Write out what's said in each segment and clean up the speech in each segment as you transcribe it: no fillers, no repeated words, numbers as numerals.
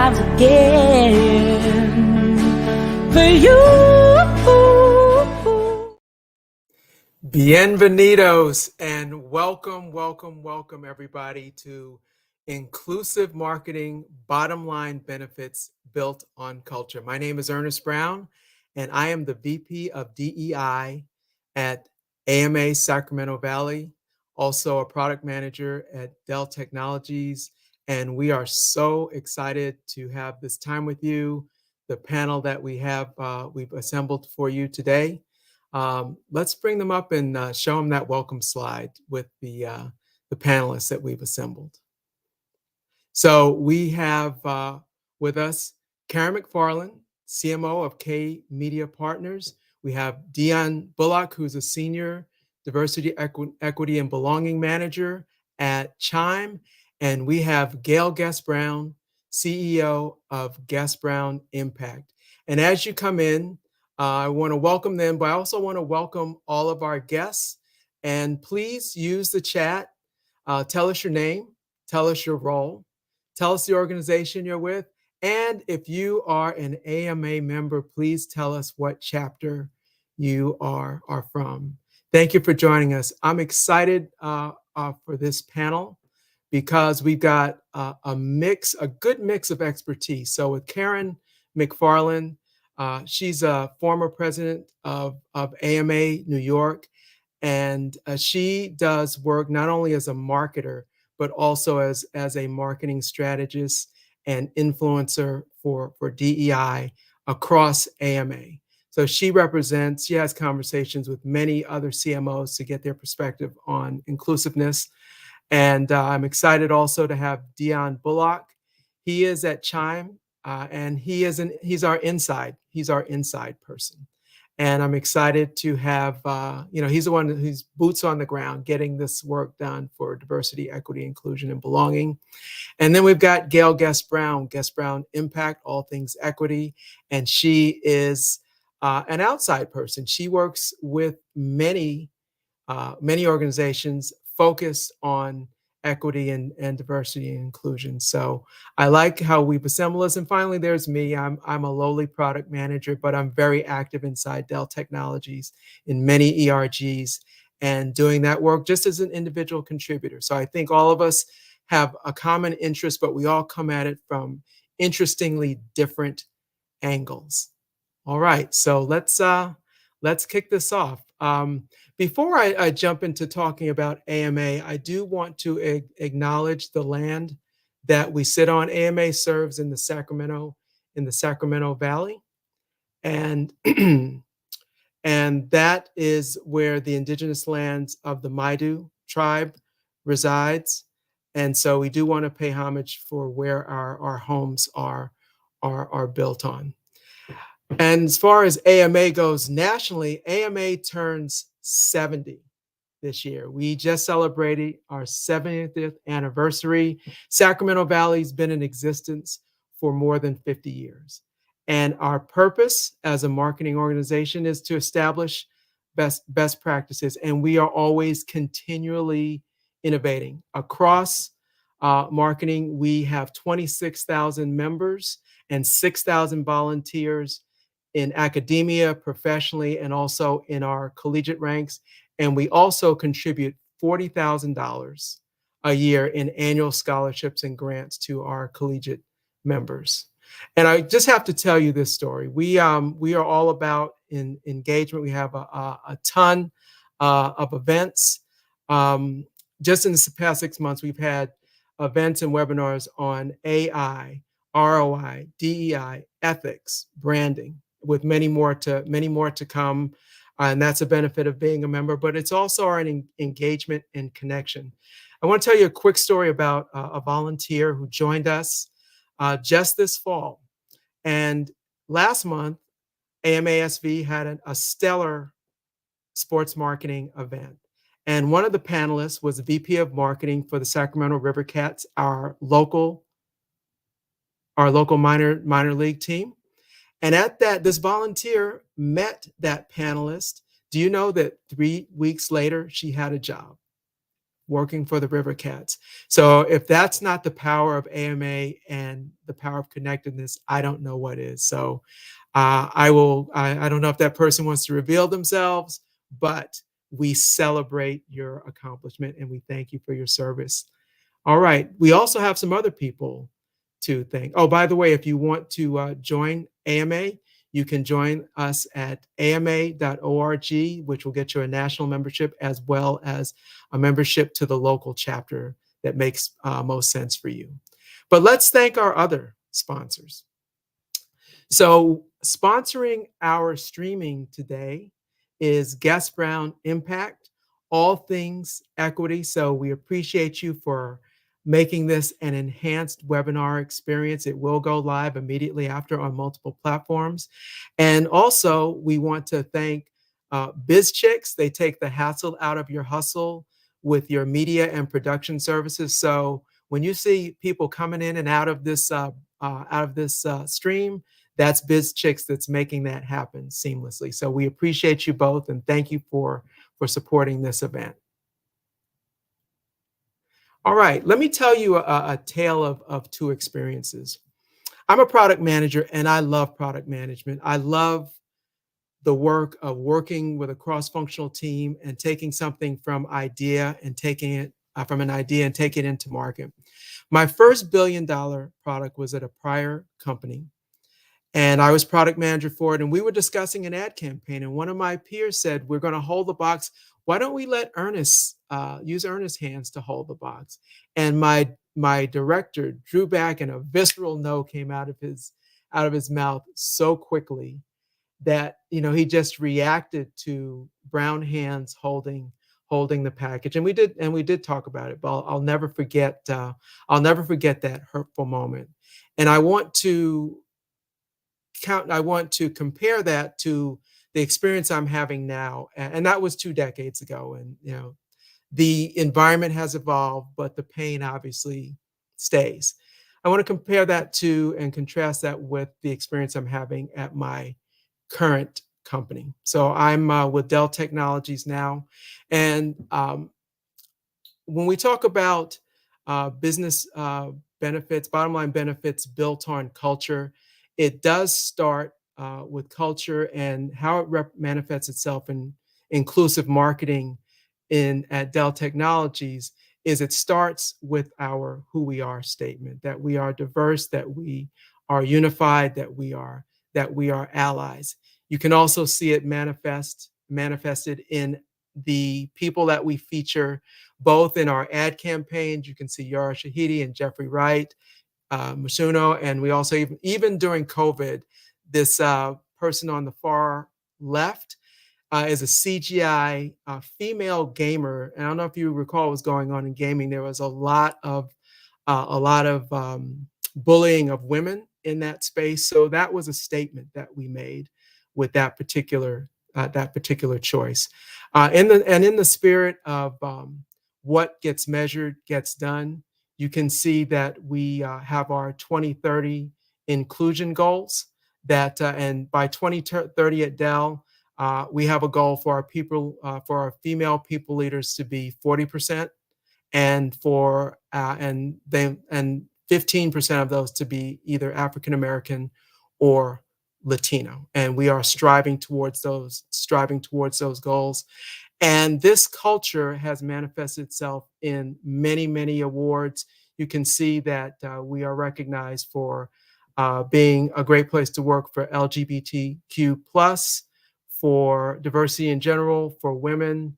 strives again for you. Bienvenidos and welcome everybody to Inclusive Marketing Bottom Line Benefits Built on Culture. My name is Ernest Brown and I am the VP of DEI at AMA Sacramento Valley, also a product manager at Dell Technologies. And we are so excited to have this time with you, the panel that we've assembled for you today. Let's bring them up and show them that welcome slide with the panelists that we've assembled. So we have with us Karen McFarlane, CMO of K Media Partners. We have Dion Bullock, who's a senior diversity, equity, and belonging manager at Chime. And we have Gayle Brown, CEO of Brown Impact. And as you come in, I want to welcome them, but I also want to welcome all of our guests. And please use the chat. Tell us your name, tell us your role, tell us the organization you're with. And if you are an AMA member, please tell us what chapter you are from. Thank you for joining us. I'm excited for this panel because we've got a good mix of expertise. So with Karen McFarlane, she's a former president of AMA New York, and she does work not only as a marketer, but also as a marketing strategist and influencer for DEI across AMA. So she has conversations with many other CMOs to get their perspective on inclusiveness. And I'm excited also to have Dion Bullock. He is at Chime. And he's our inside person. And I'm excited to have, he's the one who's boots on the ground, getting this work done for diversity, equity, inclusion, and belonging. And then we've got Gayle Brown Impact, all things equity. And she is an outside person. She works with many organizations focused on equity and diversity and inclusion. So I like how we've assembled us. And finally, there's me. I'm a lowly product manager, but I'm very active inside Dell Technologies in many ERGs and doing that work just as an individual contributor. So I think all of us have a common interest, but we all come at it from interestingly different angles. All right, so let's kick this off. Before I jump into talking about AMA, I do want to acknowledge the land that we sit on. AMA serves in the Sacramento Valley, and and that is where the indigenous lands of the Maidu tribe resides. And so we do want to pay homage for where our homes are built on. And as far as AMA goes nationally, AMA turns 70 this year. We just celebrated our 70th anniversary. Sacramento Valley's been in existence for more than 50 years. And our purpose as a marketing organization is to establish best practices. And we are always continually innovating. Across marketing, we have 26,000 members and 6,000 volunteers in academia, professionally, and also in our collegiate ranks. And we also contribute $40,000 a year in annual scholarships and grants to our collegiate members. And I just have to tell you this story. We are all about engagement. We have a ton of events. Just in the past 6 months, we've had events and webinars on AI, ROI, DEI, ethics, branding, with many more to come. And that's a benefit of being a member, but it's also our engagement and connection. I want to tell you a quick story about a volunteer who joined us just this fall. And last month, AMASV had a stellar sports marketing event. And one of the panelists was the VP of marketing for the Sacramento River Cats, our local minor league team. And at that, this volunteer met that panelist. Do you know that 3 weeks later, she had a job? working for the River Cats. So if that's not the power of AMA and the power of connectedness, I don't know what is. So I don't know if that person wants to reveal themselves, but we celebrate your accomplishment and we thank you for your service. All right. We also have some other people to thank. Oh, by the way, if you want to join AMA, you can join us at ama.org, which will get you a national membership as well as a membership to the local chapter that makes most sense for you. But let's thank our other sponsors. So, sponsoring our streaming today is Guest Brown Impact, all things equity. So, we appreciate you for making this an enhanced webinar experience. It will go live immediately after on multiple platforms. And also, we want to thank BizChicks. They take the hassle out of your hustle with your media and production services. So, when you see people coming in and out of this stream, that's BizChicks that's making that happen seamlessly. So we appreciate you both and thank you for supporting this event. All right, let me tell you a tale of two experiences. I'm a product manager and I love product management. I love the work of working with a cross-functional team and taking something from idea and taking it from an idea and take it into market. My first billion-dollar product was at a prior company. And I was product manager for it. And we were discussing an ad campaign. And one of my peers said, we're going to hold the box. Why don't we let Ernest use Ernest's hands to hold the box? And my director drew back and a visceral no came out of his mouth so quickly that he just reacted to brown hands holding the package. And we did talk about it, but I'll never forget that hurtful moment. And I want to compare that to the experience I'm having now. And that was 2 decades ago. And, the environment has evolved, but the pain obviously stays. I want to compare that to and contrast that with the experience I'm having at my current company. So I'm with Dell Technologies now. And when we talk about business benefits, bottom line benefits built on culture, it does start with culture and how it manifests itself in inclusive marketing at Dell Technologies is it starts with our who we are statement, that we are diverse, that we are unified, that we are allies. You can also see it manifested in the people that we feature both in our ad campaigns. You can see Yara Shahidi and Jeffrey Wright, Masuno, and we also even during COVID, this person on the far left is a CGI female gamer. And I don't know if you recall what was going on in gaming. There was a lot of bullying of women in that space. So that was a statement that we made with that particular choice. In the spirit of what gets measured gets done, you can see that we have our 2030 inclusion goals. And by 2030 at Dell, we have a goal for our female people leaders to be 40%, and 15% of those to be either African American or Latino. And we are striving towards those goals. And this culture has manifested itself in many, many awards. You can see that we are recognized for being a great place to work for LGBTQ+, for diversity in general, for women,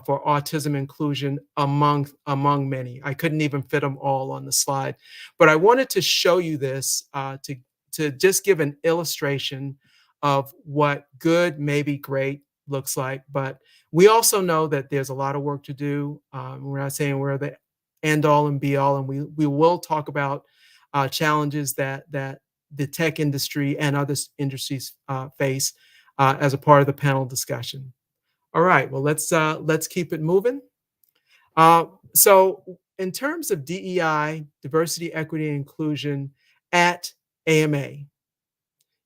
for autism inclusion, among many. I couldn't even fit them all on the slide. But I wanted to show you this to just give an illustration of what good, maybe great, looks like. But we also know that there's a lot of work to do. We're not saying we're the end all and be all, and we will talk about challenges that the tech industry and other industries face as a part of the panel discussion. All right, well, let's keep it moving. So in terms of DEI, diversity, equity, and inclusion at AMA,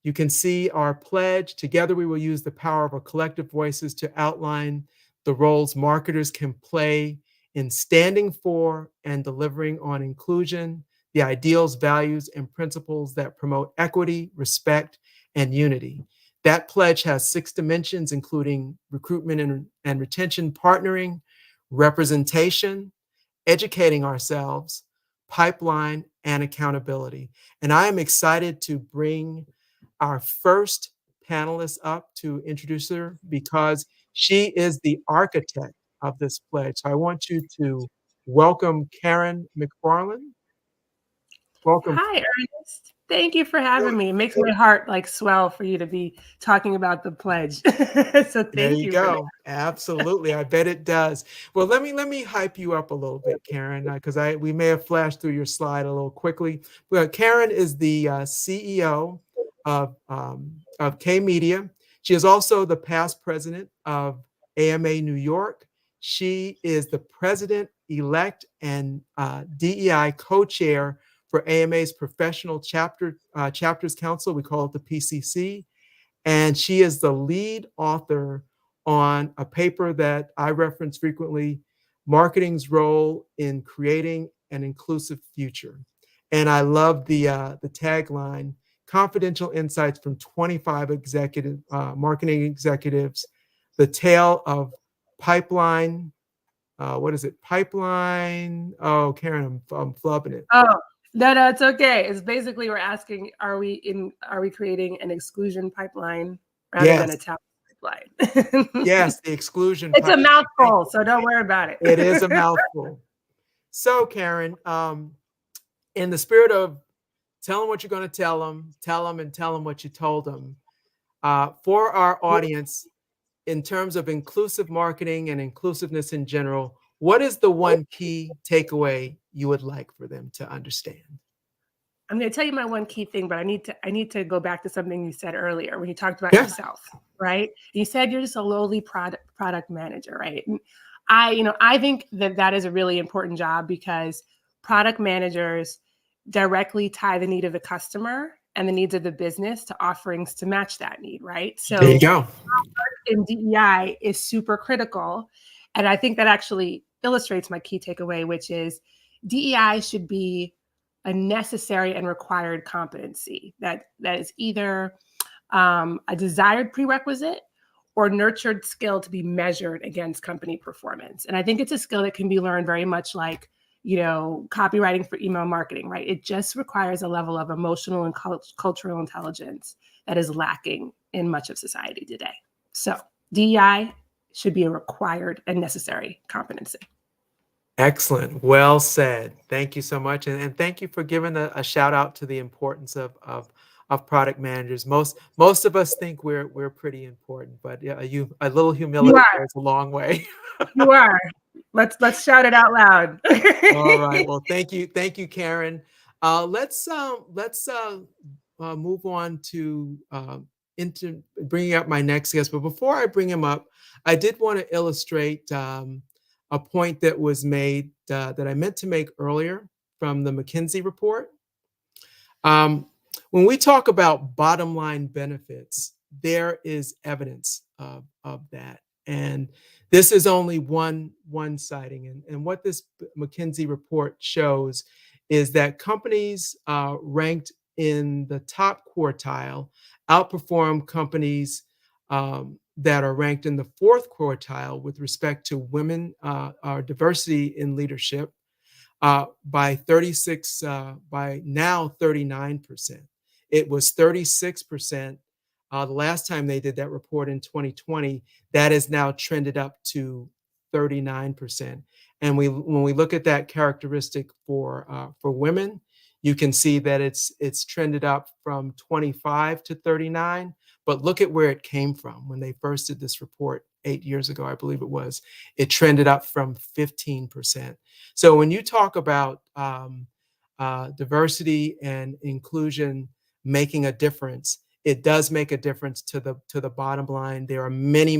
you can see our pledge. Together, we will use the power of our collective voices to outline the roles marketers can play in standing for and delivering on inclusion, the ideals, values, and principles that promote equity, respect, and unity. That pledge has 6 dimensions, including recruitment and retention, partnering, representation, educating ourselves, pipeline, and accountability. And I am excited to bring our first panelist up to introduce her because she is the architect of this pledge. So I want you to welcome Karen McFarlane. Welcome. Hi, Ernest. Thank you for having me. It makes my heart like swell for you to be talking about the pledge. So There thank you you for that. go. Absolutely. I bet it does. Well, let me hype you up a little bit, Karen, because I we may have flashed through your slide a little quickly. Well, Karen is the CEO of K Media. She is also the past president of AMA New York. She is the president-elect and DEI co-chair for AMA's Professional Chapters Council. We call it the PCC, and she is the lead author on a paper that I reference frequently, Marketing's Role in Creating an Inclusive Future. And I love the tagline, confidential insights from 25 marketing executives, the tale of pipeline, what is it? Pipeline. Oh, Karen, I'm flubbing it. Oh, no, it's okay. It's basically we're asking, are we creating an exclusion pipeline rather than Yes, a talent pipeline? yes, the exclusion It's a pipeline. Thank mouthful, you. so don't worry about it. It is a mouthful. So, Karen, in the spirit of tell them what you're going to tell them, and tell them what you told them, for our audience, in terms of inclusive marketing and inclusiveness in general, what is the one key takeaway you would like for them to understand? I'm going to tell you my one key thing, but I need to go back to something you said earlier when you talked about Yeah. yourself, right? You said you're just a lowly product manager, right? And I think that is a really important job because product managers directly tie the need of the customer and the needs of the business to offerings to match that need, right? There you So go. in DEI is super critical, and I think that actually illustrates my key takeaway, which is DEI should be a necessary and required competency that is either a desired prerequisite or nurtured skill to be measured against company performance. And I think it's a skill that can be learned very much like, copywriting for email marketing, right? It just requires a level of emotional and cultural intelligence that is lacking in much of society today. So DEI should be a required and necessary competency. Excellent. Well said. Thank you so much. And thank you for giving a shout out to the importance of product managers. Most of us think we're pretty important, but yeah, a little You humility are. goes a long way. You are. Let's shout it out loud. All right. Well, thank you, Karen. Let's move on to into bringing up my next guest. But before I bring him up, I did want to illustrate a point that was made that I meant to make earlier from the McKinsey report. Um, when we talk about bottom line benefits, there is evidence of that. And this is only one sighting. And what this McKinsey report shows is that companies ranked in the top quartile outperform companies that are ranked in the fourth quartile with respect to women or diversity in leadership by 36, by now 39%. It was 36% the last time they did that report in 2020. That is now trended up to 39%. And when we look at that characteristic for women, you can see that it's trended up from 25 to 39. But look at where it came from when they first did this report 8 years ago, I believe it was. It trended up from 15%. So when you talk about diversity and inclusion making a difference, it does make a difference to the bottom line. There are many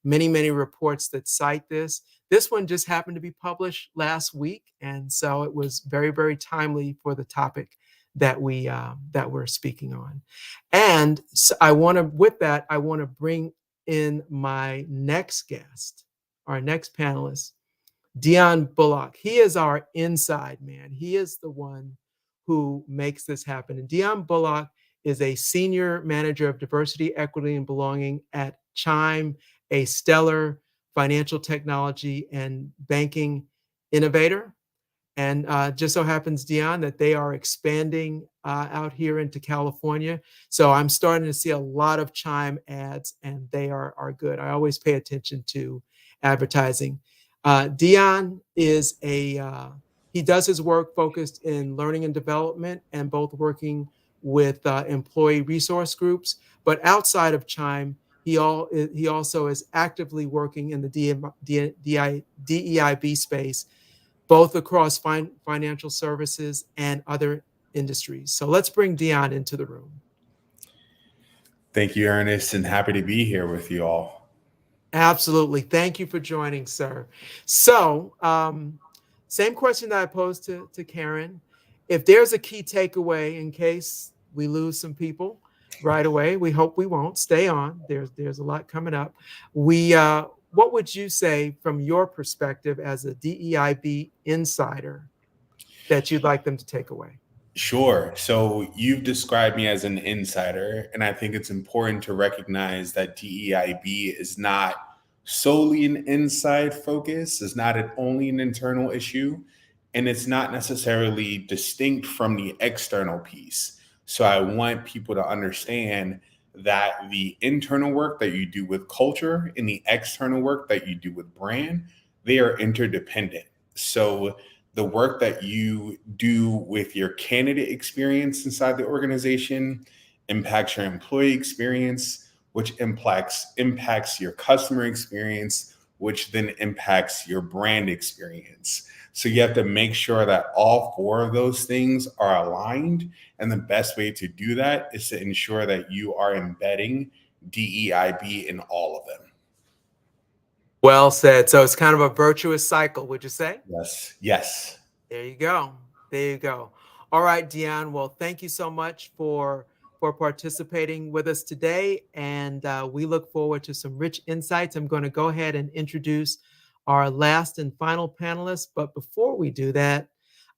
reports that cite this. This one just happened to be published last week, and so it was very timely for the topic that we're speaking on. And so I want to bring in my next guest, our next panelist, Dion Bullock. He is our inside man. He is the one who makes this happen. And Dion Bullock is a senior manager of diversity, equity, and belonging at Chime, a stellar financial technology and banking innovator. And just so happens, Dion, that they are expanding out here into California. So I'm starting to see a lot of Chime ads, and they are good. I always pay attention to advertising. Dion is he does his work focused in learning and development and both working with employee resource groups. But outside of Chime, he also is actively working in the DEIB space, both across financial services and other industries. So let's bring Dion into the room. Thank you, Ernest, and happy to be here with you all. Absolutely. Thank you for joining, sir. So, same question that I posed to Karen. If there's a key takeaway in case we lose some people right away, we hope we won't. Stay on. There's a lot coming up. What would you say from your perspective as a DEIB insider that you'd like them to take away? Sure. So you've described me as an insider, and I think it's important to recognize that DEIB is not solely an inside focus, it's not only an internal issue, and it's not necessarily distinct from the external piece. So I want people to understand that the internal work that you do with culture and the external work that you do with brand, they are interdependent. So the work that you do with your candidate experience inside the organization impacts your employee experience, which impacts your customer experience, which then impacts your brand experience. So you have to make sure that all four of those things are aligned. And the best way to do that is to ensure that you are embedding DEIB in all of them. Well said. So it's kind of a virtuous cycle, would you say? Yes. Yes. There you go. There you go. All right, Dion. Well, thank you so much for participating with us today, and we look forward to some rich insights. I'm going to go ahead and introduce our last and final panelist. But before we do that,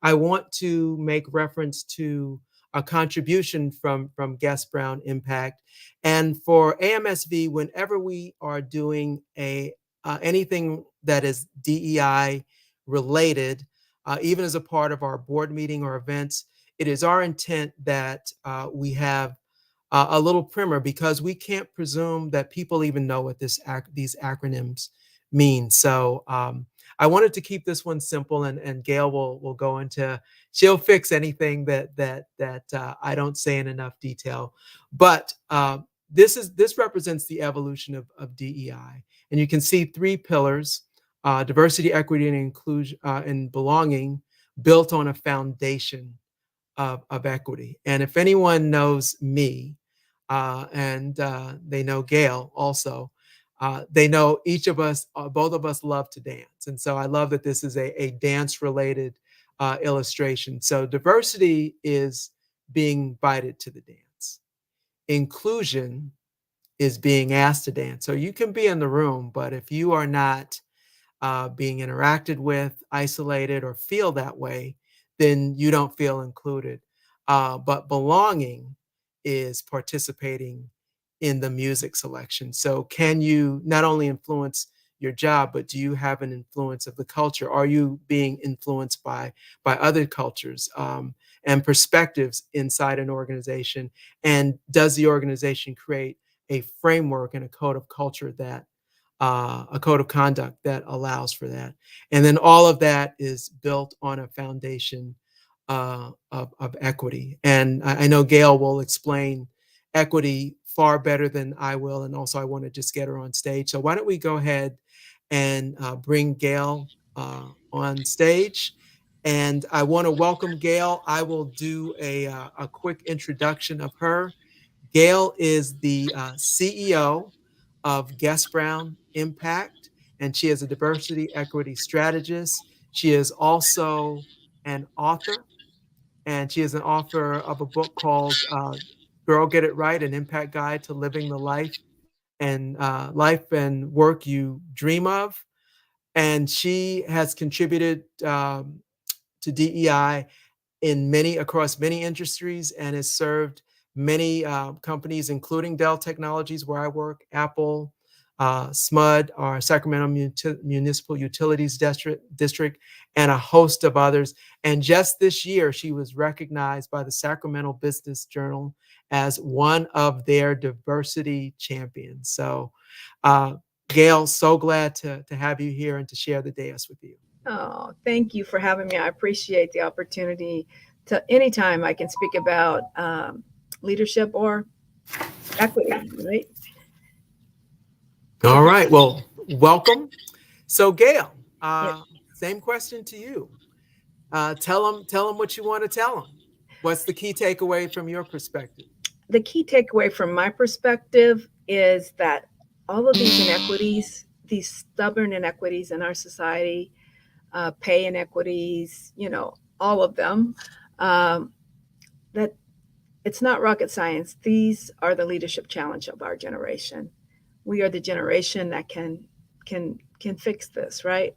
I want to make reference to a contribution from Guest Brown Impact. And for AMSV, whenever we are doing anything that is DEI related, even as a part of our board meeting or events, it is our intent that we have a little primer, because we can't presume that people even know what these acronyms mean. So I wanted to keep this one simple, and Gayle will go into, she'll fix anything that I don't say in enough detail. But this represents the evolution of DEI, and you can see three pillars: diversity, equity, and inclusion, and belonging, built on a foundation of equity. And if anyone knows me, and they know Gayle also, they know each of us, both of us love to dance. And so I love that this is a dance-related illustration. So diversity is being invited to the dance. Inclusion is being asked to dance. So you can be in the room, but if you are not being interacted with, isolated, or feel that way, then you don't feel included. But belonging is participating in the music selection. So can you not only influence your job, but do you have an influence of the culture? Are you being influenced by other cultures and perspectives inside an organization? And does the organization create a framework and a code of culture that a code of conduct that allows for that? And then all of that is built on a foundation of equity. And I know Gayle will explain equity far better than I will. And also, I want to just get her on stage. So why don't we go ahead and bring Gayle on stage? And I want to welcome Gayle. I will do a quick introduction of her. Gayle is the CEO of Guest Brown Impact, and she is a diversity equity strategist. She is also an author, and she is an author of a book called Girl Get It Right, an impact guide to living the life and work you dream of. and she has contributed to DEI across many industries, and has served many companies, including Dell Technologies, where I work, Apple, SMUD, our Sacramento Municipal Utilities District, and a host of others. And just this year, she was recognized by the Sacramento Business Journal as one of their diversity champions. So, Gayle, so glad to have you here and to share the dais with you. Oh, thank you for having me. I appreciate the opportunity to anytime I can speak about leadership or equity, right? All right. Well, welcome. So, Gayle, Yes. same question to you. Tell them what you want to tell them. What's the key takeaway from your perspective? The key takeaway from my perspective is that all of these inequities, these stubborn inequities in our society, pay inequities, all of them, that it's not rocket science. These are the leadership challenge of our generation. We are the generation that can fix this, right?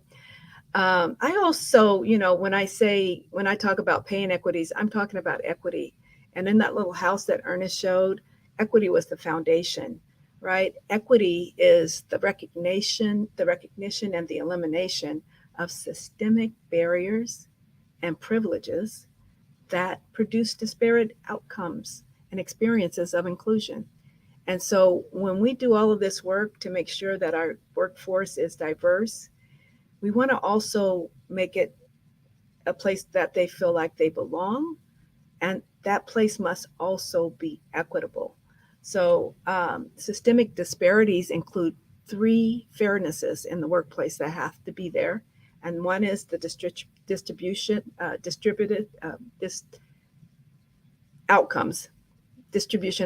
I also, when I talk about pay inequities, I'm talking about equity. And in that little house that Ernest showed, equity was the foundation, right? Equity is the recognition and the elimination of systemic barriers and privileges that produce disparate outcomes and experiences of inclusion. And so when we do all of this work to make sure that our workforce is diverse, we want to also make it a place that they feel like they belong, and that place must also be equitable. So systemic disparities include 3 fairnesses in the workplace that have to be there. And one is the distribution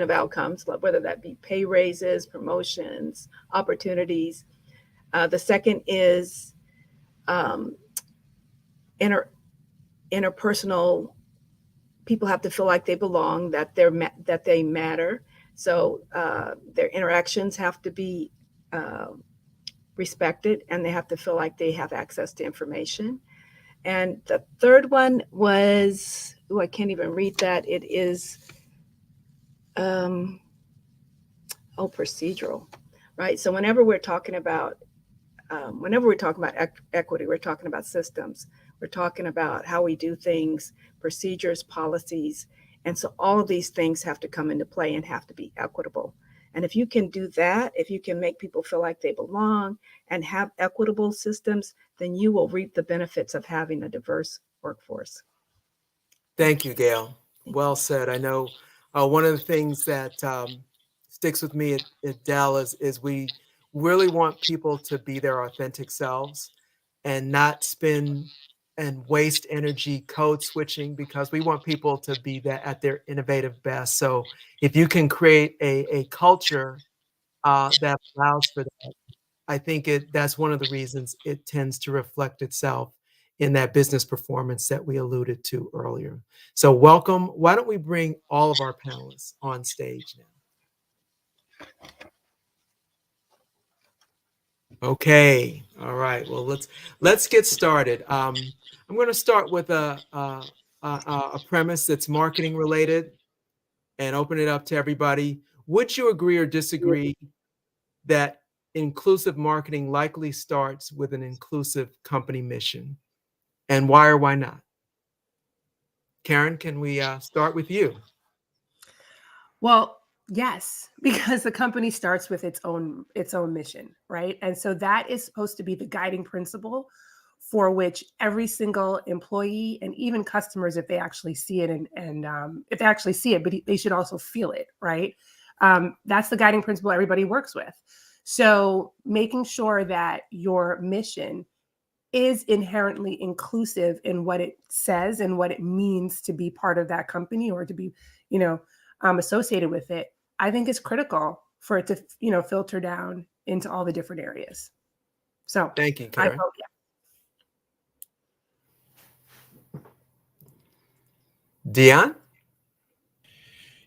of outcomes, whether that be pay raises, promotions, opportunities. The second is interpersonal. People have to feel like they belong, that they matter. So their interactions have to be respected, and they have to feel like they have access to information. And the third one was, I can't even read that. It is procedural, right? So whenever we're talking about equity, we're talking about systems. We're talking about how we do things, procedures, policies. And so all of these things have to come into play and have to be equitable. And if you can do that, if you can make people feel like they belong and have equitable systems, then you will reap the benefits of having a diverse workforce. Thank you, Gayle. Well said. I know one of the things that sticks with me at Dell is we really want people to be their authentic selves and not spend and waste energy code switching, because we want people to be that at their innovative best. So if you can create a culture that allows for that, I think that's one of the reasons it tends to reflect itself in that business performance that we alluded to earlier. So welcome. Why don't we bring all of our panelists on stage now? Okay. All right. Well, let's get started. I'm going to start with a premise that's marketing related and open it up to everybody. Would you agree or disagree that inclusive marketing likely starts with an inclusive company mission? And why or why not? Karen, can we start with you? Well, yes, because the company starts with its own mission, right? And so that is supposed to be the guiding principle for which every single employee and even customers, if they actually see it, and if they actually see it, but they should also feel it, right? That's the guiding principle everybody works with. So making sure that your mission is inherently inclusive in what it says and what it means to be part of that company or to be, associated with it, I think is critical for it to, filter down into all the different areas. So thank you, Karen. I vote yes. Dion?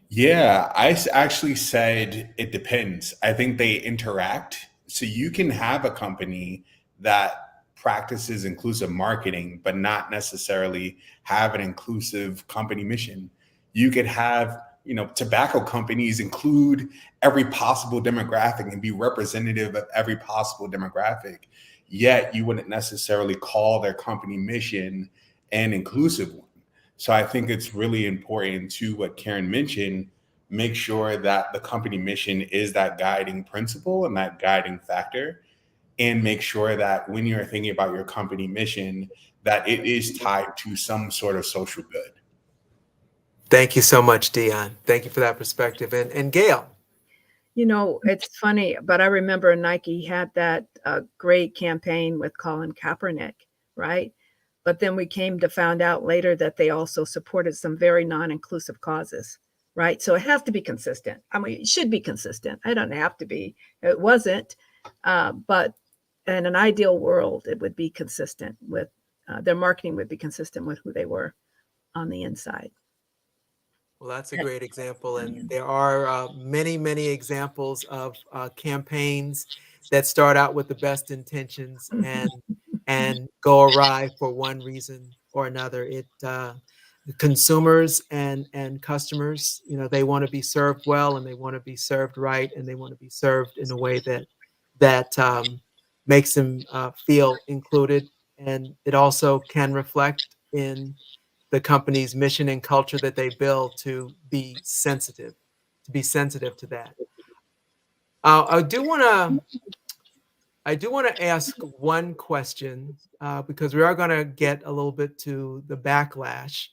Yeah, actually said it depends. I think they interact. So you can have a company that practices inclusive marketing, but not necessarily have an inclusive company mission. You could have, tobacco companies include every possible demographic and be representative of every possible demographic, yet you wouldn't necessarily call their company mission an inclusive one. So I think it's really important to what Karen mentioned, make sure that the company mission is that guiding principle and that guiding factor, and make sure that when you're thinking about your company mission, that it is tied to some sort of social good. Thank you so much, Dion. Thank you for that perspective. And Gayle. It's funny, but I remember Nike had that great campaign with Colin Kaepernick, right? But then we came to find out later that they also supported some very non-inclusive causes, right? So it has to be consistent. I mean, it should be consistent. I don't have to be. It wasn't, but in an ideal world, it would be consistent with their marketing would be consistent with who they were on the inside. Well, that's a great example. And there are many, many examples of campaigns that start out with the best intentions and go awry for one reason or another. The consumers and customers, they want to be served well, and they want to be served right, and they want to be served in a way that makes them feel included. And it also can reflect in the company's mission and culture that they build to be sensitive to that. I do want to ask one question because we are going to get a little bit to the backlash.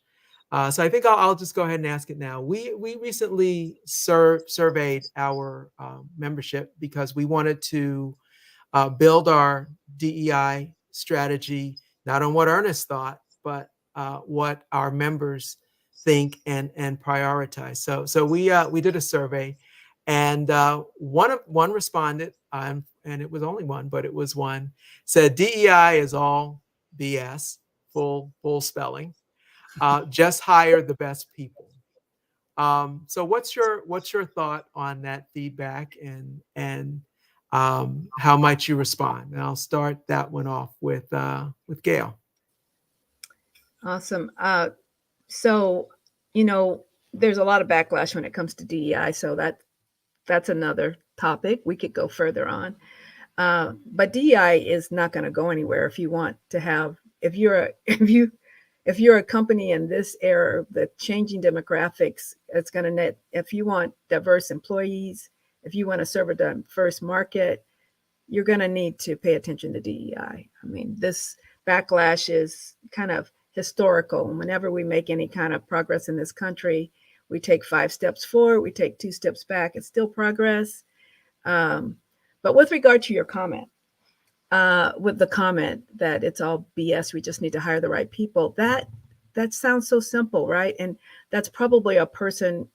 So I think I'll just go ahead and ask it now. We recently surveyed our membership because we wanted to build our DEI strategy, not on what Ernest thought, but what our members think and prioritize. So we did a survey, and one respondent, and it was only one, but it was one, said DEI is all BS, full spelling. Just hire the best people. So what's your thought on that feedback, and how might you respond? And I'll start that one off with Gayle. Awesome. So, there's a lot of backlash when it comes to DEI. So that's another topic we could go further on. But DEI is not going to go anywhere if you want to have, if you're a company in this era, the changing demographics, it's going to net, if you want diverse employees, if you want to serve a diverse market, you're going to need to pay attention to DEI. I mean, this backlash is kind of historical. And whenever we make any kind of progress in this country, we take 5 steps forward, we take 2 steps back. It's still progress. But with regard to your comment, with the comment that it's all BS, we just need to hire the right people, that sounds so simple, right? And that's probably a person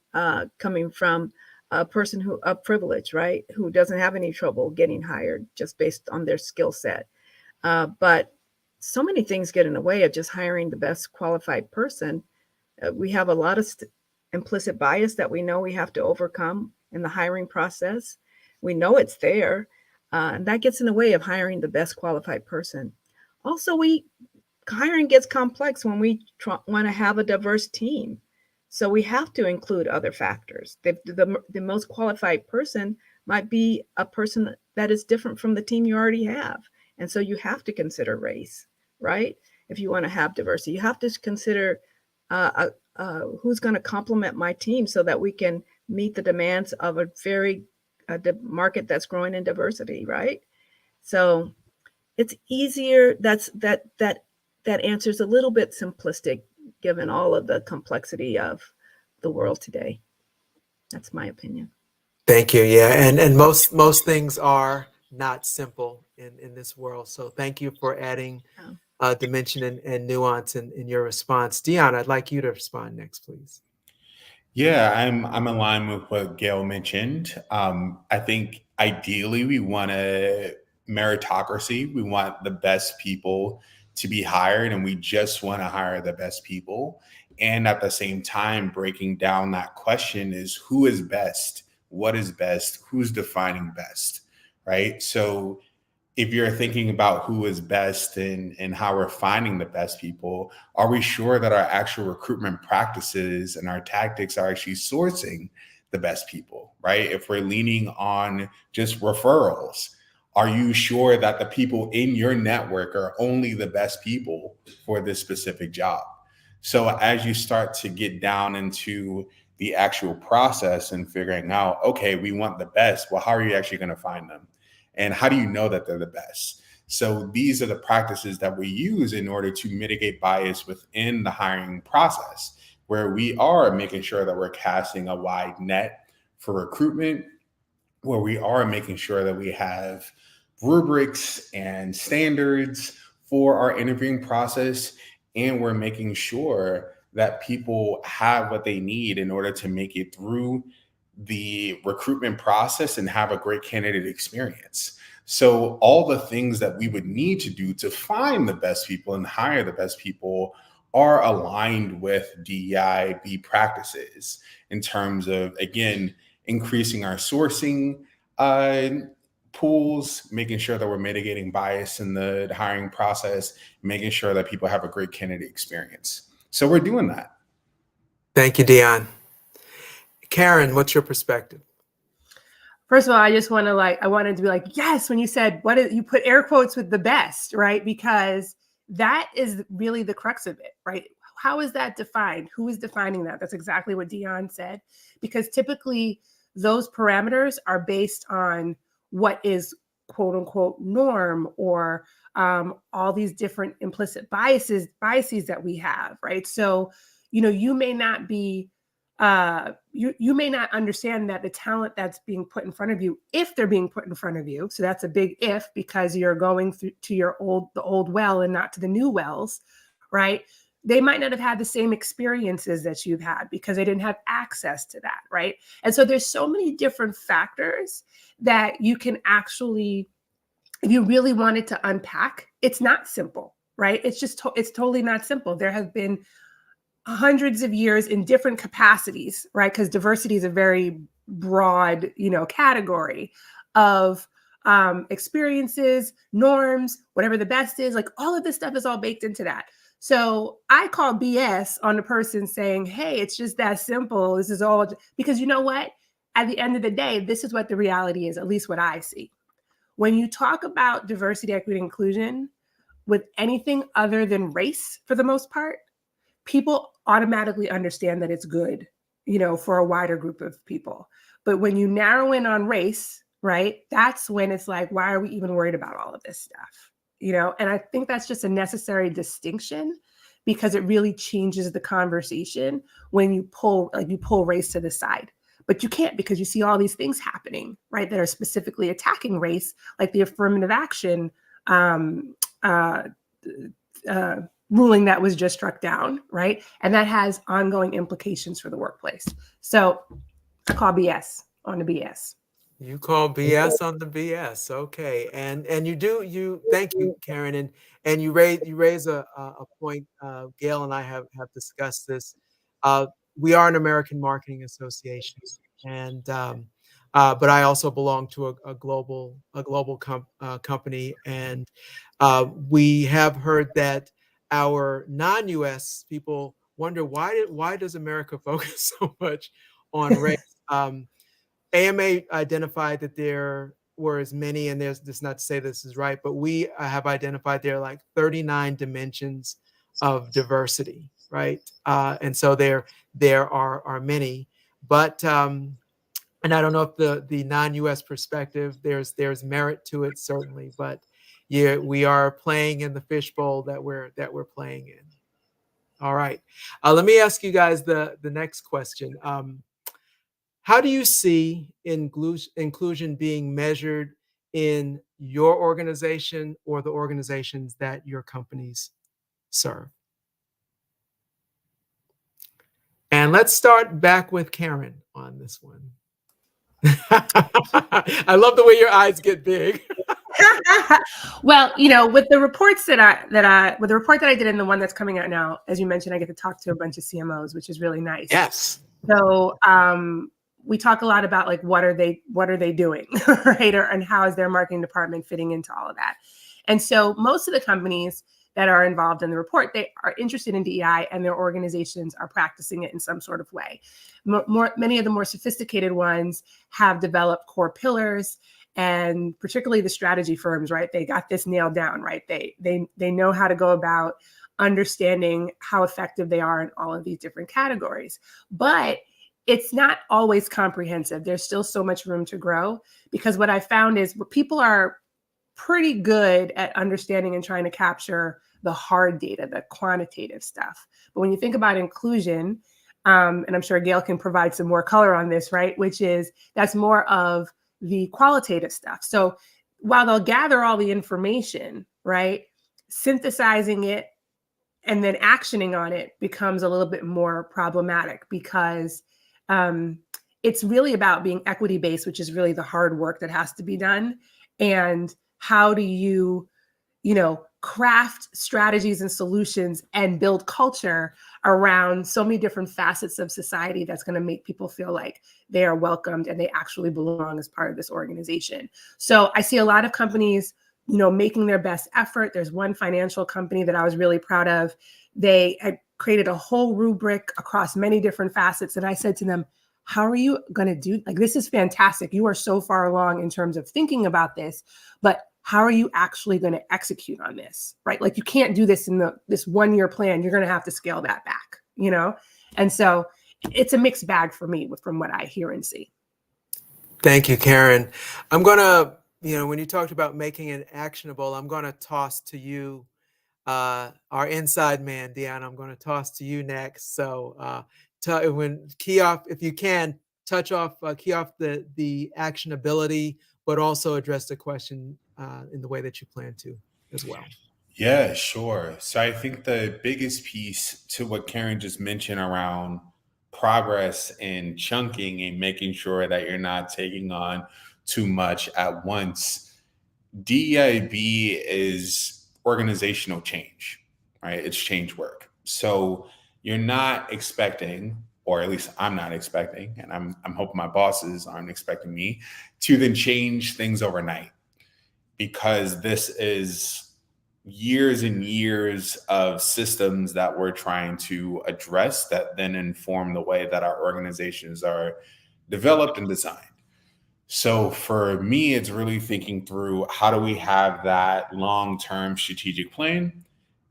coming from a person who of privilege, right? Who doesn't have any trouble getting hired just based on their skill set. But so many things get in the way of just hiring the best qualified person. We have a lot of implicit bias that we know we have to overcome in the hiring process. We know it's there, and that gets in the way of hiring the best qualified person. Also, hiring gets complex when we want to have a diverse team. So we have to include other factors. The most qualified person might be a person that is different from the team you already have. And so you have to consider race, right? If you want to have diversity, you have to consider who's going to complement my team so that we can meet the demands of a very market that's growing in diversity, right? So it's easier. That answer's a little bit simplistic given all of the complexity of the world today. That's my opinion. Thank you. Yeah, and most things are not simple in this world. So thank you for adding dimension and nuance in your response. Dion, I'd like you to respond next, please. Yeah, I'm in line with what Gayle mentioned. I think ideally we want a meritocracy. We want the best people to be hired, and we just want to hire the best people. And at the same time, breaking down that question is who is best? What is best? Who's defining best? Right? So if you're thinking about who is best and how we're finding the best people, are we sure that our actual recruitment practices and our tactics are actually sourcing the best people, right? If we're leaning on just referrals, are you sure that the people in your network are only the best people for this specific job? So as you start to get down into the actual process and figuring out, okay, we want the best, well, how are you actually going to find them? And how do you know that they're the best? So these are the practices that we use in order to mitigate bias within the hiring process, where we are making sure that we're casting a wide net for recruitment, where we are making sure that we have rubrics and standards for our interviewing process, and we're making sure that people have what they need in order to make it through the recruitment process and have a great candidate experience. So all the things that we would need to do to find the best people and hire the best people are aligned with DEIB practices in terms of, again, increasing our sourcing pools, making sure that we're mitigating bias in the hiring process, making sure that people have a great candidate experience. So we're doing that. Thank you, Dion. Karen, what's your perspective? First of all, I just want to I wanted to be like, yes, when you said, you put air quotes with the best, right? Because that is really the crux of it, right? How is that defined? Who is defining that? That's exactly what Dion said, because typically those parameters are based on what is quote unquote norm, or all these different implicit biases that we have, right? So, you may not be, you may not understand that the talent that's being put in front of you, if they're being put in front of you. So that's a big if, because you're going through to the old well and not to the new wells, right? They might not have had the same experiences that you've had because they didn't have access to that, right? And so there's so many different factors that you can actually, if you really wanted to unpack, it's not simple, right? It's just, it's totally not simple. There have been hundreds of years in different capacities, right? Because diversity is a very broad, category of experiences, norms, whatever the best is, like all of this stuff is all baked into that. So I call BS on the person saying, hey, it's just that simple. This is all, because you know what? At the end of the day, this is what the reality is, at least what I see. When you talk about diversity, equity, and inclusion with anything other than race, for the most part, people automatically understand that it's good, for a wider group of people. But when you narrow in on race, right, that's when it's like, why are we even worried about all of this stuff? And I think that's just a necessary distinction, because it really changes the conversation when you pull race to the side. But you can't, because you see all these things happening, right, that are specifically attacking race, like the affirmative action ruling that was just struck down, right? And that has ongoing implications for the workplace. So I call BS on the BS. You call BS on the BS, okay? And thank you, Karen, and you raise a point. Gayle and I have discussed this. We are an American Marketing Association, and but I also belong to a global company, and we have heard that our non-U.S. people wonder why does America focus so much on race? AMA identified that there were as many, and there's just, not to say this is right, but we have identified there are like 39 dimensions of diversity, right? And so there are many, but and I don't know if the non-U.S. perspective, there's merit to it, certainly, but yeah, we are playing in the fishbowl that we're playing in. All right, let me ask you guys the next question. How do you see inclusion being measured in your organization or the organizations that your companies serve? And let's start back with Karen on this one. I love the way your eyes get big. Well, with the reports with the report that I did and the one that's coming out now, as you mentioned, I get to talk to a bunch of CMOs, which is really nice. Yes. So we talk a lot about like, what are they doing, right? And how is their marketing department fitting into all of that? And so most of the companies that are involved in the report, they are interested in DEI and their organizations are practicing it in some sort of way. Many of the more sophisticated ones have developed core pillars, and particularly the strategy firms, right? They got this nailed down, right? They know how to go about understanding how effective they are in all of these different categories. But it's not always comprehensive. There's still so much room to grow, because what I found is people are pretty good at understanding and trying to capture the hard data, the quantitative stuff. But when you think about inclusion, and I'm sure Gayle can provide some more color on this, right? Which is, that's more of the qualitative stuff. So while they'll gather all the information, right, synthesizing it and then actioning on it becomes a little bit more problematic, because it's really about being equity-based, which is really the hard work that has to be done. And how do you craft strategies and solutions and build culture around so many different facets of society that's going to make people feel like they are welcomed and they actually belong as part of this organization. So I see a lot of companies, making their best effort. There's one financial company that I was really proud of. They had created a whole rubric across many different facets. And I said to them, how are you going to do, like, this is fantastic. You are so far along in terms of thinking about this, but how are you actually going to execute on this, right? Like, you can't do this in this 1 year plan. You're going to have to scale that back, And so it's a mixed bag for me from what I hear and see. Thank you, Karen. I'm going to, when you talked about making it actionable, I'm going to toss to you, our inside man, Dion. I'm going to toss to you next. So key off the actionability, but also address the question in the way that you plan to as well. Yeah, sure. So I think the biggest piece to what Karen just mentioned around progress and chunking and making sure that you're not taking on too much at once. DEIB is organizational change, right? It's change work. So you're not expecting, or at least I'm not expecting, and I'm hoping my bosses aren't expecting me to then change things overnight, because this is years and years of systems that we're trying to address that then inform the way that our organizations are developed and designed. So for me, it's really thinking through, how do we have that long-term strategic plan,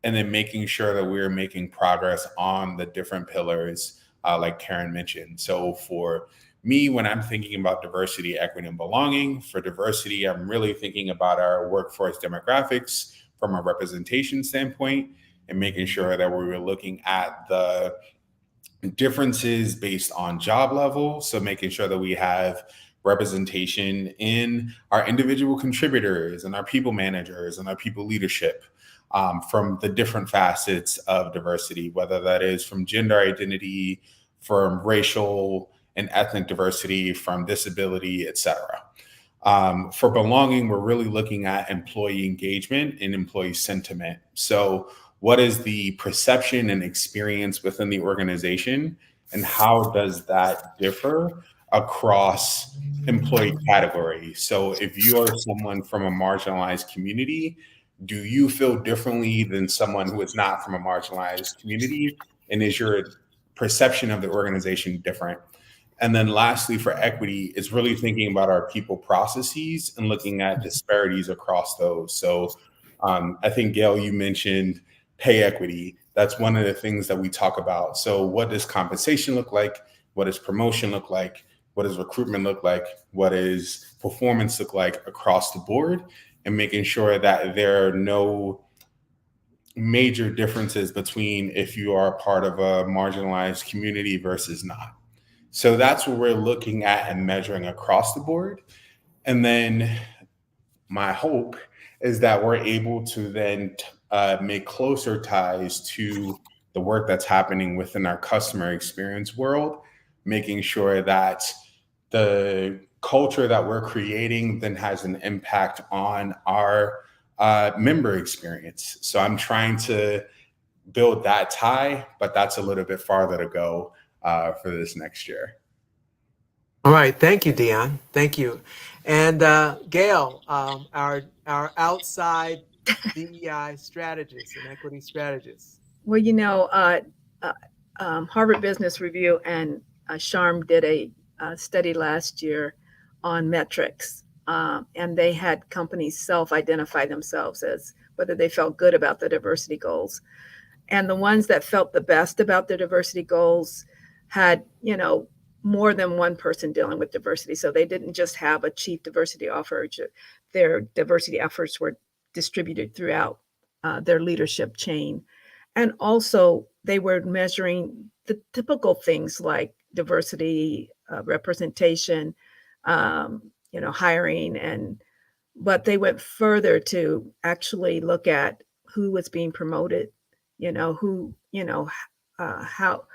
and then making sure that we're making progress on the different pillars, like Karen mentioned. So for me, when I'm thinking about diversity, equity, and belonging, for diversity, I'm really thinking about our workforce demographics from a representation standpoint, and making sure that we're looking at the differences based on job level. So making sure that we have representation in our individual contributors and our people managers and our people leadership, from the different facets of diversity, whether that is from gender identity, from racial and ethnic diversity, from disability, et cetera. For belonging, we're really looking at employee engagement and employee sentiment. So what is the perception and experience within the organization, and how does that differ across employee categories? So if you are someone from a marginalized community, do you feel differently than someone who is not from a marginalized community? And is your perception of the organization different? And then lastly, for equity, it's really thinking about our people processes and looking at disparities across those. So I think, Gayle, you mentioned pay equity. That's one of the things that we talk about. So what does compensation look like? What does promotion look like? What does recruitment look like? What does performance look like across the board? And making sure that there are no major differences between if you are part of a marginalized community versus not. So that's what we're looking at and measuring across the board. And then my hope is that we're able to then make closer ties to the work that's happening within our customer experience world, making sure that the culture that we're creating then has an impact on our member experience. So I'm trying to build that tie, but that's a little bit farther to go for this next year. All right, thank you, Dion. Thank you. And Gayle, our outside DEI strategist and equity strategist. Well, uh, Harvard Business Review and Sharm did a study last year on metrics, and they had companies self-identify themselves as whether they felt good about the diversity goals. And the ones that felt the best about their diversity goals had, more than one person dealing with diversity. So they didn't just have a chief diversity officer. Their diversity efforts were distributed throughout their leadership chain. And also, they were measuring the typical things like diversity, representation, hiring, but they went further to actually look at who was being promoted, how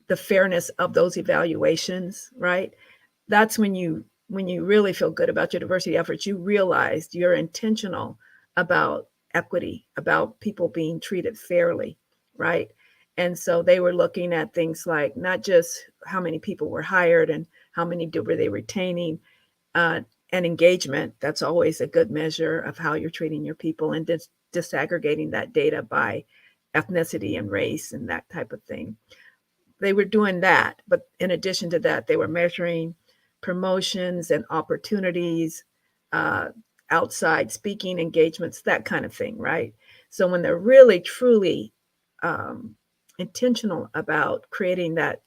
the fairness of those evaluations, right? That's when you really feel good about your diversity efforts. You realize you're intentional about equity, about people being treated fairly, right? And so they were looking at things like not just how many people were hired and how many were they retaining, and engagement. That's always a good measure of how you're treating your people, and disaggregating that data by ethnicity and race and that type of thing. They were doing that, but in addition to that, they were measuring promotions and opportunities, uh, outside speaking engagements, that kind of thing, right? So when they're really truly intentional about creating that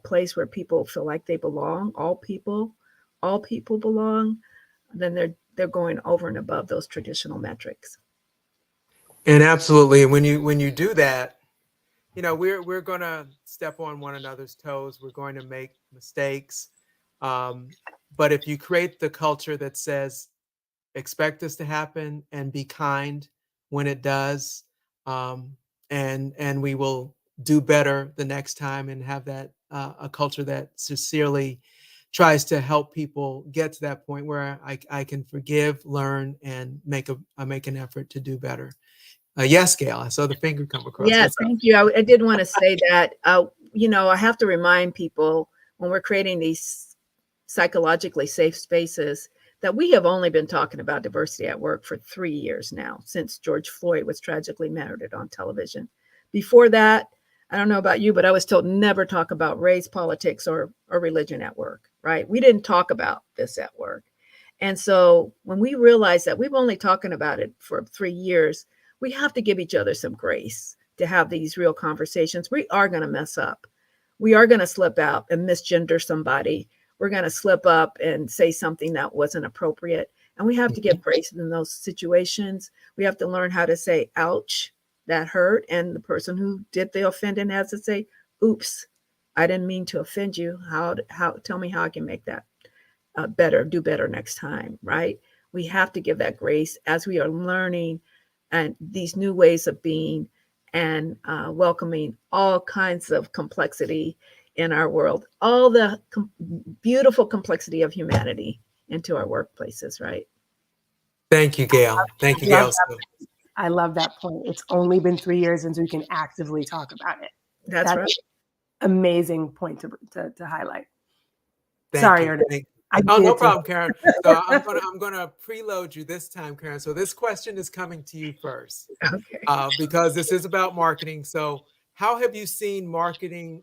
place where people feel like they belong, all people belong, then they're going over and above those traditional metrics. And absolutely, when you do that, we're going to step on one another's toes. We're going to make mistakes. But if you create the culture that says, expect this to happen and be kind when it does, and we will do better the next time, and have that a culture that sincerely tries to help people get to that point where I can forgive, learn, and make an effort to do better. Yes, Gayle, I saw the finger come across. Yeah, thank you. I did want to say that, I have to remind people when we're creating these psychologically safe spaces that we have only been talking about diversity at work for 3 years now, since George Floyd was tragically murdered on television. Before that, I don't know about you, but I was told never talk about race, politics, or religion at work, right? We didn't talk about this at work. And so when we realize that we've only talking about it for 3 years, we have to give each other some grace to have these real conversations. We are going to mess up. We are going to slip out and misgender somebody. We're going to slip up and say something that wasn't appropriate. And we have to give grace in those situations. We have to learn how to say, ouch, that hurt. And the person who did the offending has to say, oops, I didn't mean to offend you. Tell me how I can make that better, do better next time, right? We have to give that grace as we are learning and these new ways of being, and welcoming all kinds of complexity in our world, all the beautiful complexity of humanity into our workplaces, right? Thank you, Gayle. Thank you, Gayle. I love that point. It's only been 3 years since we can actively talk about it. That's right. Amazing point to highlight. Sorry, Ernest. No problem, Karen. So I'm gonna preload you this time, Karen. So this question is coming to you first, okay. Because this is about marketing. So how have you seen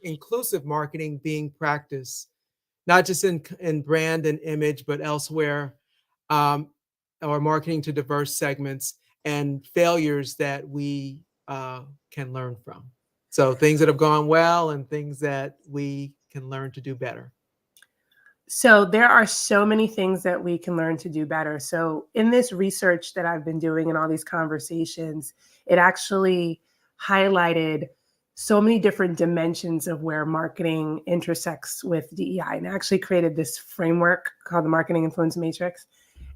inclusive marketing being practiced, not just in brand and image, but elsewhere, or marketing to diverse segments, and failures that we can learn from? So things that have gone well and things that we can learn to do better. So there are so many things that we can learn to do better. So in this research that I've been doing and all these conversations, it actually highlighted so many different dimensions of where marketing intersects with DEI, and actually created this framework called the Marketing Influence Matrix.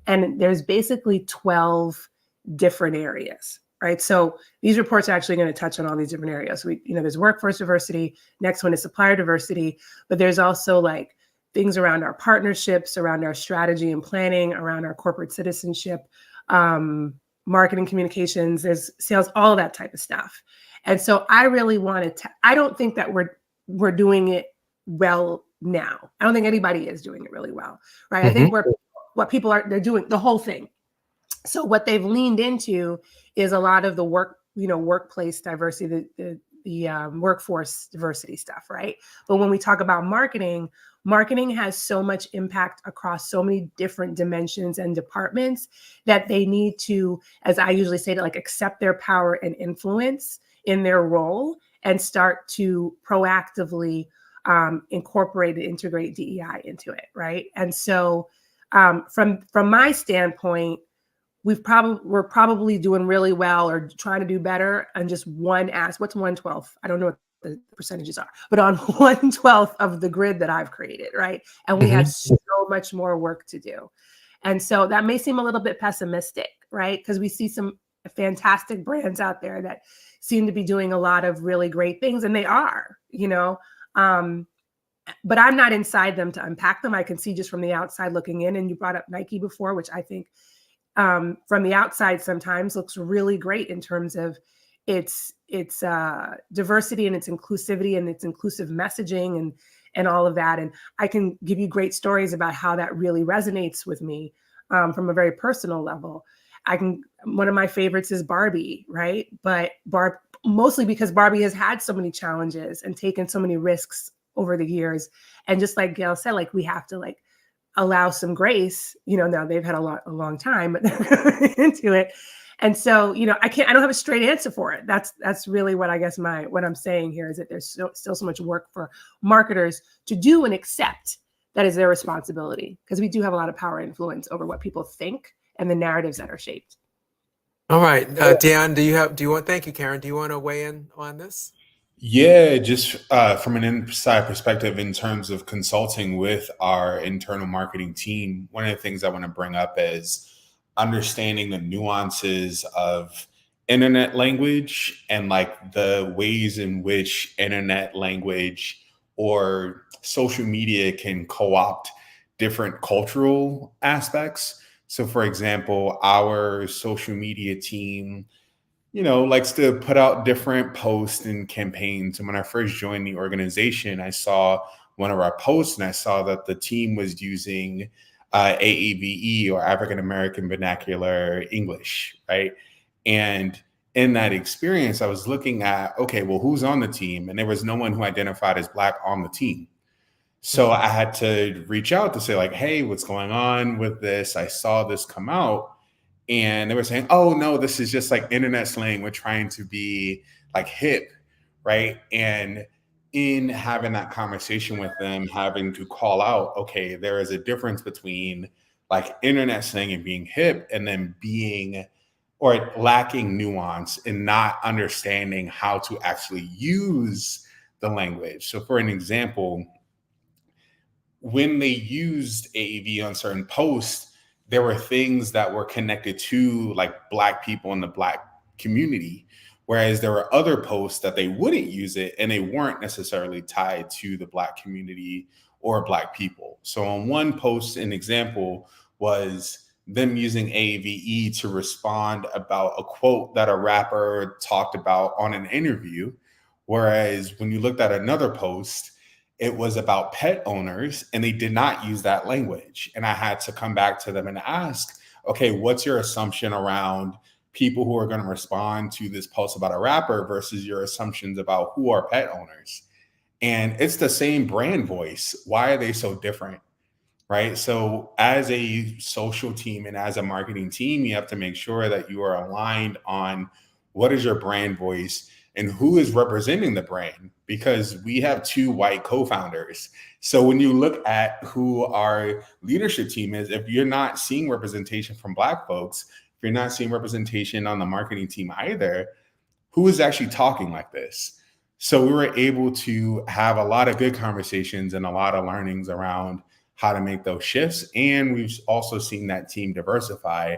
And there's basically 12 different areas, right? So these reports are actually going to touch on all these different areas. There's workforce diversity. Next one is supplier diversity, but there's also like things around our partnerships, around our strategy and planning, around our corporate citizenship, marketing communications, there's sales, all of that type of stuff. And so I really wanted to, I don't think that we're doing it well now. I don't think anybody is doing it really well, right? I think what people are, they're doing the whole thing. So what they've leaned into is a lot of the workplace diversity, the workforce diversity stuff, right? But when we talk about marketing has so much impact across so many different dimensions and departments that they need to, as I usually say, to like accept their power and influence in their role and start to proactively incorporate and integrate DEI into it, right? And so from my standpoint, we're probably doing really well or trying to do better on just what's 1/12? I don't know what the percentages are, but on 1/12 of the grid that I've created, right? And we have so much more work to do. And so that may seem a little bit pessimistic, right? Because we see some fantastic brands out there that seem to be doing a lot of really great things, and they are, but I'm not inside them to unpack them. I can see just from the outside looking in, and you brought up Nike before, which I think from the outside sometimes looks really great in terms of its diversity and its inclusivity and its inclusive messaging and all of that. And I can give you great stories about how that really resonates with me from a very personal level. One of my favorites is Barbie, right? But mostly because Barbie has had so many challenges and taken so many risks over the years. And just like Gayle said, like we have to like allow some grace, now they've had a long time, but they're into it. And so, I don't have a straight answer for it. That's really what I guess what I'm saying here is that there's still so much work for marketers to do and accept that is their responsibility, because we do have a lot of power and influence over what people think and the narratives that are shaped. All right. Dion, thank you, Karen. Do you want to weigh in on this? Yeah, just from an inside perspective in terms of consulting with our internal marketing team, one of the things I want to bring up is understanding the nuances of internet language and like the ways in which internet language or social media can co-opt different cultural aspects. So for example, our social media team likes to put out different posts and campaigns. And when I first joined the organization, I saw one of our posts and I saw that the team was using AAVE or African American Vernacular English, right? And in that experience, I was looking at, okay, well, who's on the team? And there was no one who identified as Black on the team. So I had to reach out to say like, hey, what's going on with this? I saw this come out. And they were saying, oh, no, this is just like internet slang. We're trying to be like hip, right? And in having that conversation with them, having to call out, okay, there is a difference between like internet slang and being hip and then being or lacking nuance and not understanding how to actually use the language. So for an example, when they used AAV on certain posts, there were things that were connected to like Black people in the Black community, whereas there were other posts that they wouldn't use it and they weren't necessarily tied to the Black community or Black people. So on one post, an example was them using AAVE to respond about a quote that a rapper talked about on an interview, whereas when you looked at another post, it was about pet owners and they did not use that language. And I had to come back to them and ask, okay, what's your assumption around people who are going to respond to this post about a rapper versus your assumptions about who are pet owners? And it's the same brand voice. Why are they so different? Right? So as a social team and as a marketing team, you have to make sure that you are aligned on what is your brand voice and who is representing the brand, because we have 2 white co-founders. So when you look at who our leadership team is, if you're not seeing representation from Black folks, if you're not seeing representation on the marketing team either, who is actually talking like this? So we were able to have a lot of good conversations and a lot of learnings around how to make those shifts. And we've also seen that team diversify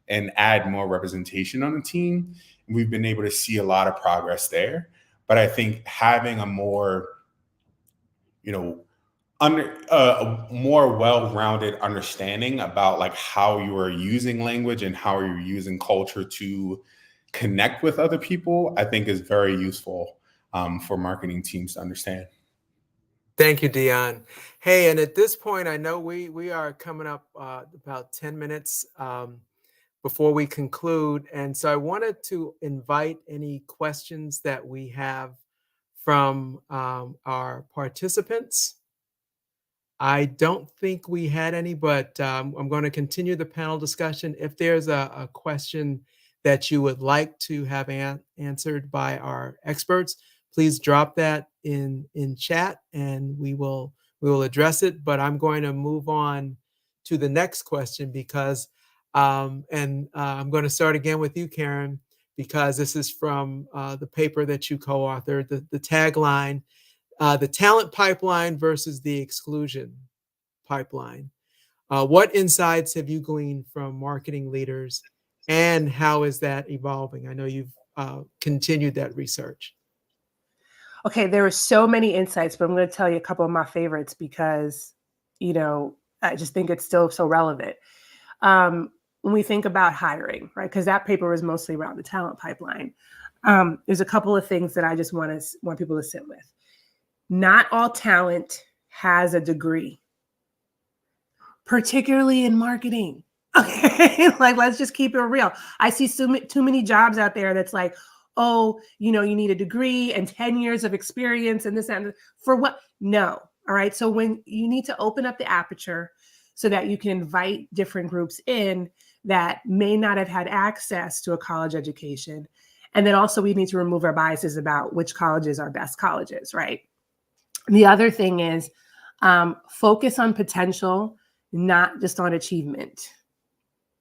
and add more representation on the team. We've been able to see a lot of progress there. But I think having a more, a more well-rounded understanding about like how you are using language and how you're using culture to connect with other people, I think is very useful for marketing teams to understand. Thank you, Dion. Hey, and at this point, I know we are coming up about 10 minutes before we conclude. And so I wanted to invite any questions that we have from our participants. I don't think we had any, but I'm going to continue the panel discussion. If there's a question that you would like to have answered by our experts, please drop that in chat, and we will address it. But I'm going to move on to the next question because, I'm going to start again with you, Karen, because this is from the paper that you co-authored. The tagline. The talent pipeline versus the exclusion pipeline. What insights have you gleaned from marketing leaders, and how is that evolving? I know you've continued that research. Okay, there are so many insights, but I'm going to tell you a couple of my favorites because, I just think it's still so relevant. When we think about hiring, right? Because that paper was mostly around the talent pipeline. There's a couple of things that I just want people to sit with. Not all talent has a degree, particularly in marketing. Okay, like let's just keep it real. I see too many jobs out there that's like, oh, you need a degree and 10 years of experience and this and for what? No. All right. So when you need to open up the aperture so that you can invite different groups in that may not have had access to a college education. And then also we need to remove our biases about which colleges are best colleges, right? The other thing is focus on potential, not just on achievement.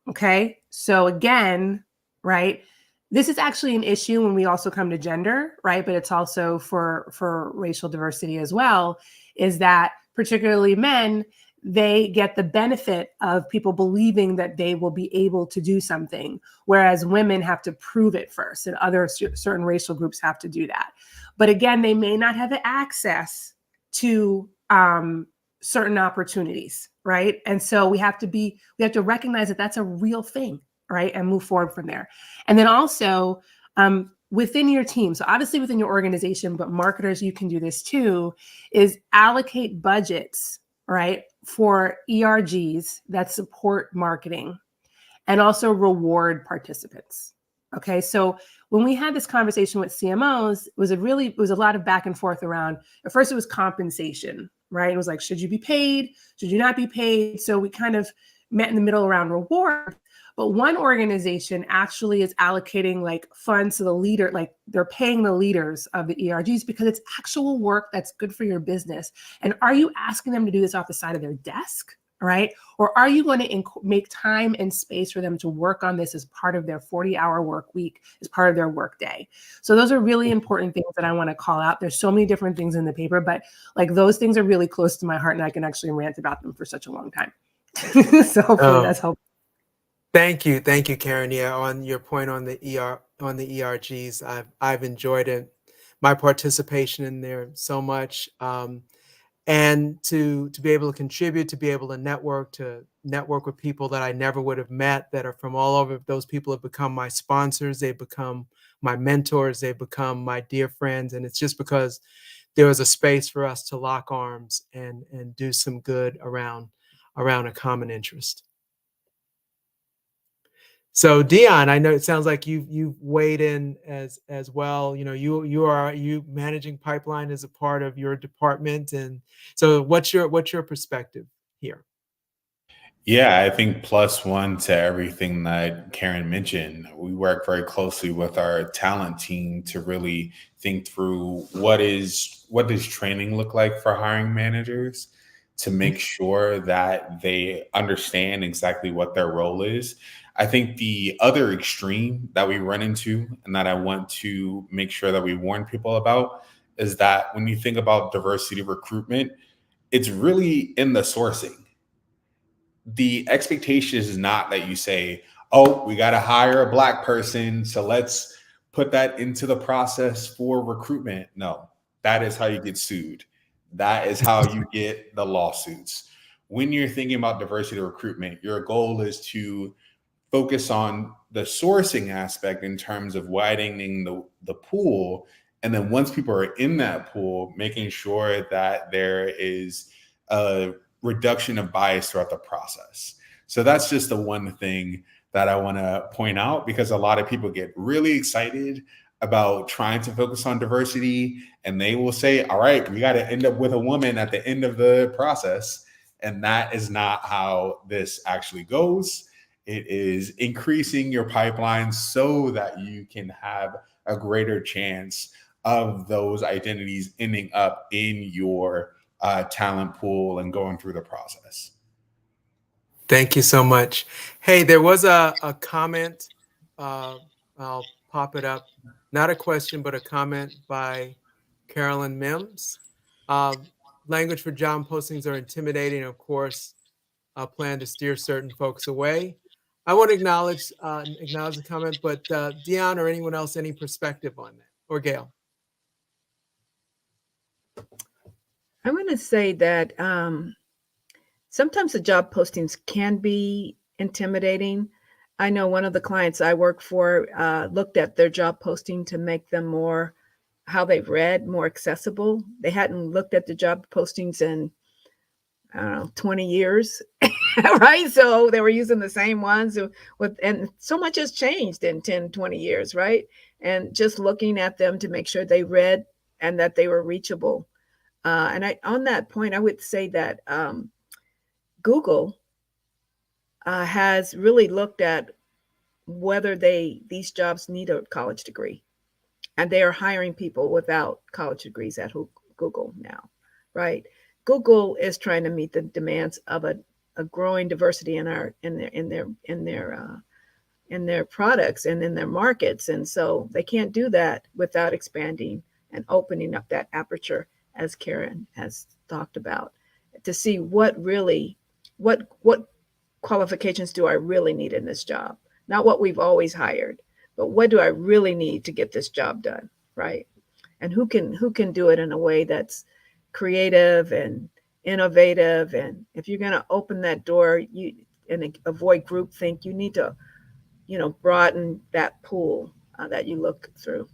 Okay. So again, right, this is actually an issue when we also come to gender, right? But it's also for racial diversity as well, is that particularly men, they get the benefit of people believing that they will be able to do something, whereas women have to prove it first, and other certain racial groups have to do that. But again, they may not have access to certain opportunities, right? And so we have to recognize that that's a real thing, right? And move forward from there. And then also within your team, so obviously within your organization, but marketers, you can do this too, is allocate budgets, right, for ERGs that support marketing and also reward participants. Okay, so when we had this conversation with CMOs, it was a lot of back and forth around, at first it was compensation, right? It was like, should you be paid? Should you not be paid? So we kind of met in the middle around reward. But one organization actually is allocating like funds to the leader, like they're paying the leaders of the ERGs because it's actual work that's good for your business. And are you asking them to do this off the side of their desk? Right? Or are you going to make time and space for them to work on this as part of their 40-hour work week, as part of their work day? So those are really important things that I want to call out. There's so many different things in the paper, but like those things are really close to my heart, and I can actually rant about them for such a long time. So hopefully that's helpful. Thank you, Karen. Yeah, on your point on the ERGs, I've enjoyed it, my participation in there so much. And to be able to contribute, to be able to network with people that I never would have met, that are from all over. Those people have become my sponsors. They've become my mentors. They've become my dear friends. And it's just because there was a space for us to lock arms and do some good around a common interest. So Dion, I know it sounds like you've weighed in as well. You managing pipeline as a part of your department, and so what's your perspective here? Yeah, I think plus one to everything that Karen mentioned. We work very closely with our talent team to really think through what does training look like for hiring managers, to make sure that they understand exactly what their role is. I think the other extreme that we run into, and that I want to make sure that we warn people about, is that when you think about diversity recruitment, it's really in the sourcing. The expectation is not that you say, oh, we got to hire a Black person, so let's put that into the process for recruitment. No, that is how you get sued. That is how you get the lawsuits. When you're thinking about diversity recruitment, your goal is to focus on the sourcing aspect in terms of widening the pool And then once people are in that pool, making sure that there is a reduction of bias throughout the process. So that's just the one thing that I want to point out, because a lot of people get really excited about trying to focus on diversity, and they will say, all right, we got to end up with a woman at the end of the process. And that is not how this actually goes. It is increasing your pipeline so that you can have a greater chance of those identities ending up in your talent pool and going through the process. Thank you so much. Hey, there was a comment. I'll pop it up. Not a question, but a comment by Carolyn Mims. Language for job postings are intimidating. Of course, a plan to steer certain folks away. I want to acknowledge the comment, but Dion or anyone else, any perspective on that? Or Gayle? I'm going to say that sometimes the job postings can be intimidating. I know one of the clients I work for looked at their job posting to make them more, how they've read, more accessible. They hadn't looked at the job postings in, I don't know, 20 years, right? So they were using the same ones and so much has changed in 10, 20 years, right? And just looking at them to make sure they read and that they were reachable. And on that point, I would say that Google has really looked at whether these jobs need a college degree, and they are hiring people without college degrees at Google now, right? Google is trying to meet the demands of a growing diversity in their products and in their markets, and so they can't do that without expanding and opening up that aperture, as Karen has talked about, to see what qualifications do I really need in this job? Not what we've always hired, but what do I really need to get this job done, right? And who can do it in a way that's creative and innovative? And if you're going to open that door and avoid groupthink, you need to, broaden that pool that you look through.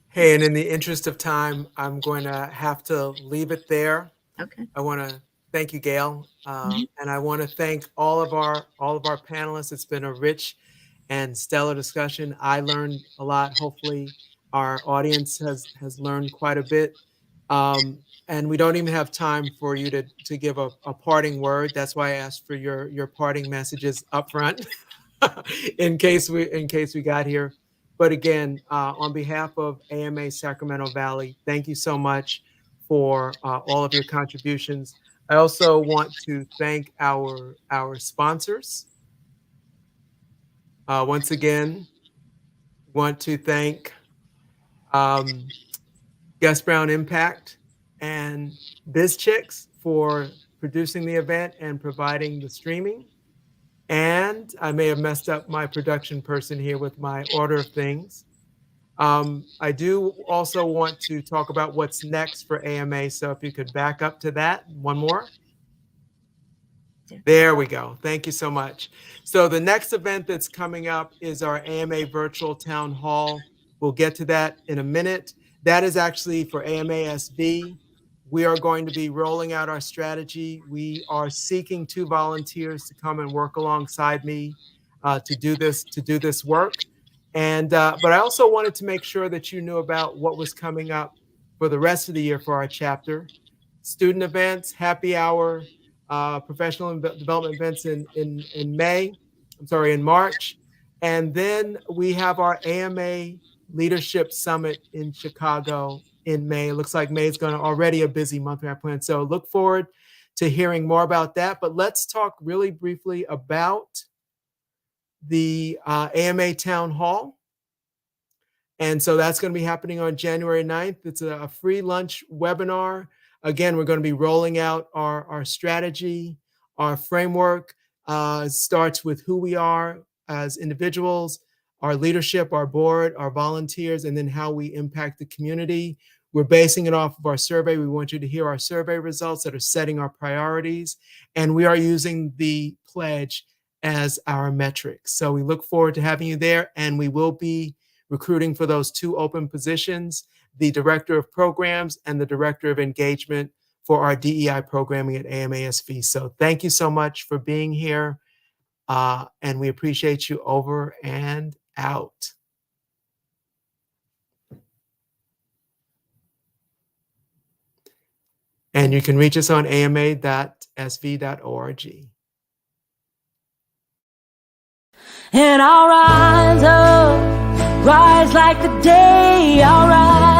Hey, and in the interest of time, I'm going to have to leave it there. Okay. I want to thank you, Gayle, and I want to thank all of our panelists. It's been a rich and stellar discussion. I learned a lot. Hopefully, our audience has learned quite a bit. And we don't even have time for you to give a parting word. That's why I asked for your parting messages up front, in case we got here. But again, on behalf of AMA Sacramento Valley, thank you so much for all of your contributions. I also want to thank our sponsors. Once again, want to thank Gus Brown Impact and BizChicks for producing the event and providing the streaming. And I may have messed up my production person here with my order of things. I do also want to talk about what's next for AMA. So if you could back up to that, one more. There we go. Thank you so much. So the next event that's coming up is our AMA Virtual Town Hall. We'll get to that in a minute. That is actually for AMA SV. We are going to be rolling out our strategy. We are seeking 2 volunteers to come and work alongside me to do this work. And but I also wanted to make sure that you knew about what was coming up for the rest of the year for our chapter. Student events, happy hour, professional development events in March. And then we have our AMA Leadership Summit in Chicago in May. It looks like May is already a busy month in our plan. So look forward to hearing more about that. But let's talk really briefly about the AMA Town Hall. And so that's going to be happening on January 9th. It's a free lunch webinar. Again, we're going to be rolling out our strategy, our framework. Starts with who we are as individuals, our leadership, our board, our volunteers, and then how we impact the community. We're basing it off of our survey. We want you to hear our survey results that are setting our priorities. And we are using the pledge as our metric. So we look forward to having you there, and we will be recruiting for those 2 open positions, the Director of Programs and the Director of Engagement for our DEI programming at AMASV. So thank you so much for being here, and we appreciate you. Over and out. And you can reach us on ama.sv.org. And I'll rise up, rise like the day, I'll rise.